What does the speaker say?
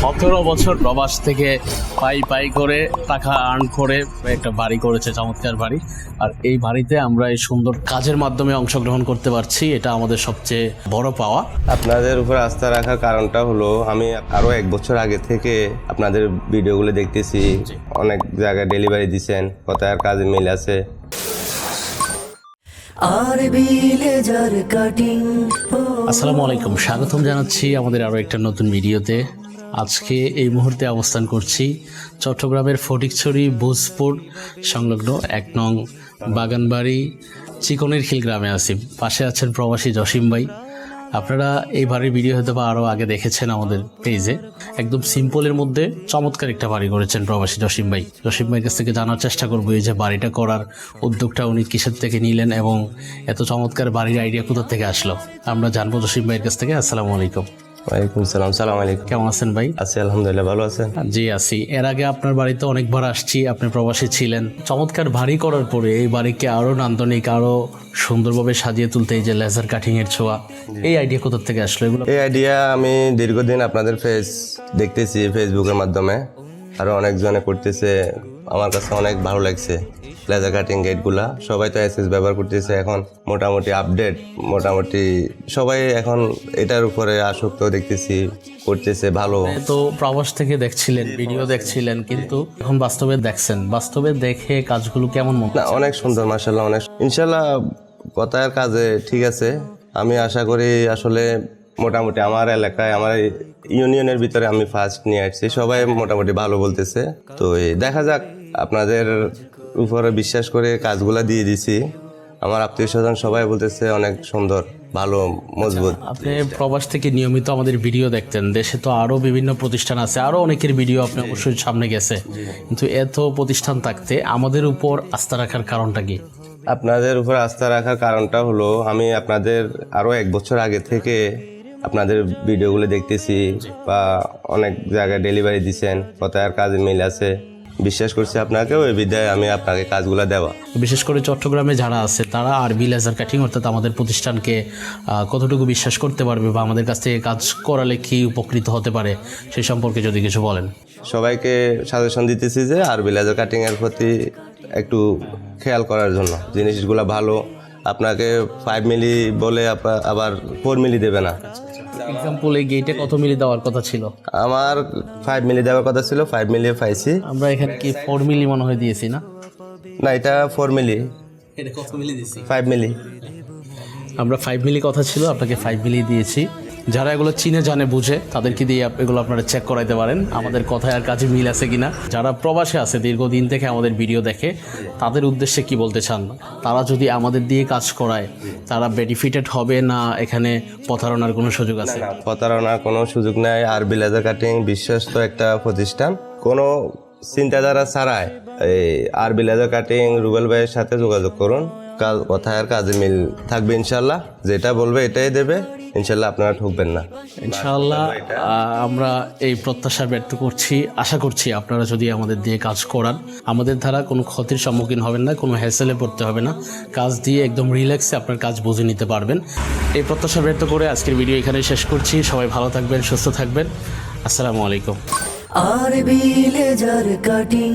17 বছর প্রবাস থেকে পাই করে টাকা আর্ন করে একটা বাড়ি করেছে, চমৎকার বাড়ি। আর এই বাড়িতে আমরা এই সুন্দর কাজের মাধ্যমে অংশগ্রহণ করতে পারছি, এটা আমাদের সবচেয়ে বড় পাওয়া। আপনাদের উপর আস্থা রাখার কারণটা হলো আমি আরো 1 বছর আগে থেকে আপনাদের ভিডিওগুলো দেখতেছি, অনেক জায়গায় ডেলিভারি দিচ্ছেন, কথায় আর কাজে মিল আছে। আসসালামু আলাইকুম, স্বাগতম জানাচ্ছি আমাদের আরও একটা নতুন ভিডিওতে। আজকে এই মুহূর্তে অবস্থান করছি চট্টগ্রামের ফটিকছড়ি ভোজপুর সংলগ্ন 1 নং বাগানবাড়ি চিকনের খিল গ্রামে আছি। পাশে আছেন প্রবাসী জসিম ভাই। আপনারা এই বাড়ির ভিডিও হয়তো বা আরও আগে দেখেছেন আমাদের পেজে। একদম সিম্পলের মধ্যে চমৎকার একটা বাড়ি করেছেন প্রবাসী জসিম ভাই। জসিম ভাইয়ের কাছ থেকে জানার চেষ্টা করবো এই যে বাড়িটা করার উদ্যোগটা উনি কিসের থেকে নিলেন এবং এত চমৎকার বাড়ির আইডিয়া কোথা থেকে আসলো, আমরা জানবো জসিম ভাইয়ের কাছ থেকে। আসসালামু আলাইকুম। ওয়ালাইকুম সালাম। সালাম আলাইকুম। কেমন আছেন ভাই? আছি আলহামদুলিল্লাহ, ভালো আছেন? জি আছি। এর আগে আপনার বাড়িতে অনেকবার আসছি, আপনি প্রবাসী ছিলেন। চমৎকার বাড়ি করার পরে এই বাড়িকে আরো নান্দনিক, আরো সুন্দরভাবে সাজিয়ে তুলতে এই যে লেজার কাটিং এর ছোঁয়া, এই আইডিয়া কোথা থেকে আসলো? এগুলো এই আইডিয়া আমি দীর্ঘদিন আপনাদের পেজ দেখতেছি ফেসবুকের মাধ্যমে, আরো অনেকজনে করতেছে, আমার কাছে অনেক ভালো লাগছে। লেজার কাটিং গেটগুলা সবাই তো এসএস ব্যবহার করতেছে এখন, মোটামুটি আপডেট, মোটামুটি সবাই এখন এটার উপরে আসক্ত দেখতেছি, করতেছে ভালো। তো প্রবাস থেকে দেখছিলেন, ভিডিও দেখছিলেন, কিন্তু এখন বাস্তবে দেখছেন, বাস্তবে দেখে কাজগুলো কেমন মনে? না, অনেক সুন্দর মাশাআল্লাহ, অনেক ইনশাআল্লাহ কথার কাজে ঠিক আছে। আমি আশা করি আসলে মোটামুটি আমার এলাকায়, আমার ইউনিয়নের ভিতরে আমি ফার্স্ট নিয়ে আসছি, সবাই মোটামুটি ভালো বলতেছে। তো দেখা যাক, আপনাদের উপরে বিশ্বাস করে কাজগুলা দিয়ে দিছি। আমার আত্মীয় স্বজন সবাই বলতেছে অনেক সুন্দর, ভালো, মজবুত। আপনি প্রবাস থেকে নিয়মিত আমাদের ভিডিও দেখতেন, দেশে তো আরো বিভিন্ন প্রতিষ্ঠান আছে, আরো অনেকের ভিডিও আপনি অবশ্যই সামনে গেছে, কিন্তু এত প্রতিষ্ঠান থাকতে আমাদের উপর আস্থা রাখার কারণটা কি? আপনাদের উপর আস্থা রাখার কারণটা হলো আমি আপনাদের আরো 1 বছর আগে থেকে আপনাদের ভিডিওগুলো দেখতেছি, বা অনেক জায়গায় ডেলিভারি দিচ্ছেন, কথায় আর কাজে মিল আছে। বিশ্বাস করছি আপনাকে, ওই বিদ্যায় আমি আপনাকে কাজগুলো দেওয়া। বিশেষ করে চট্টগ্রামে যারা আছে তারা আরবি লেজার কাটিং অর্থাৎ আমাদের প্রতিষ্ঠানকে কতটুকু বিশ্বাস করতে পারবে, বা আমাদের কাছ থেকে কাজ করালে কি উপকৃত হতে পারে সেই সম্পর্কে যদি কিছু বলেন। সবাইকে সাজেশন দিতেছি যে আরবি লেজার কাটিং এর প্রতি একটু খেয়াল করার জন্য, জিনিসগুলো ভালো। আপনাকে 5 মিলি বলে আবার 4 মিলি দেবে না। এক্সাম্পল, এই গেটে কত মিলি দেওয়ার কথা ছিল? আমার 5 মিলি দেওয়ার কথা ছিল, 5 মিলি পাইছি। আমরা এখানে কি 4 মিলি মনে হয় দিয়েছি না? না, এটা 4 মিলি। এটা কত মিলি দিয়েছি? 5 মিলি। আমরা 5 মিলি কথা ছিল, আপনাকে 5 মিলি দিয়েছি। যারা এগুলো চিনে জানে বুঝে তাদেরকে দিয়ে এগুলো আপনারা চেক করাইতে পারেন আমাদের কথায় আর কাজে মিল আছে কিনা। যারা প্রবাসে আছে দীর্ঘদিন থেকে আমাদের ভিডিও দেখে, তাদের উদ্দেশ্যে কি বলতে চান? তারা যদি আমাদের দিয়ে কাজ করায় তারা বেনিফিটেড হবে না এখানে প্রতারণার কোনো সুযোগ আছে? প্রতারণার কোনো সুযোগ নাই। আরবি লেজার কাটিং বিশ্বস্ত একটা প্রতিষ্ঠান, কোনো চিন্তাধারা ছাড়াই এই আরবি লেজার কাটিং রুবেল ভাইয়ের সাথে যোগাযোগ করুন, কথায় আর কাজে মিল থাকবে ইনশাল্লাহ। যেটা বলবে এটাই দেবে ইনশাল্লাহ, আপনারা ঠকবেন না ইনশাআল্লাহ। আমরা এই প্রত্যাশা ব্যক্ত করছি, আশা করছি আপনারা যদি আমাদের দিয়ে কাজ করান আমাদের দ্বারা কোনো ক্ষতির সম্মুখীন হবেন না, কোনো হ্যাসেলে পড়তে হবে না, কাজ দিয়ে একদম রিল্যাক্সে আপনার কাজ বুঝে নিতে পারবেন। এই প্রত্যাশা ব্যক্ত করে আজকের ভিডিও এখানে শেষ করছি। সবাই ভালো থাকবেন, সুস্থ থাকবেন। আসসালামু আলাইকুম। আরবি লেজার কাটিং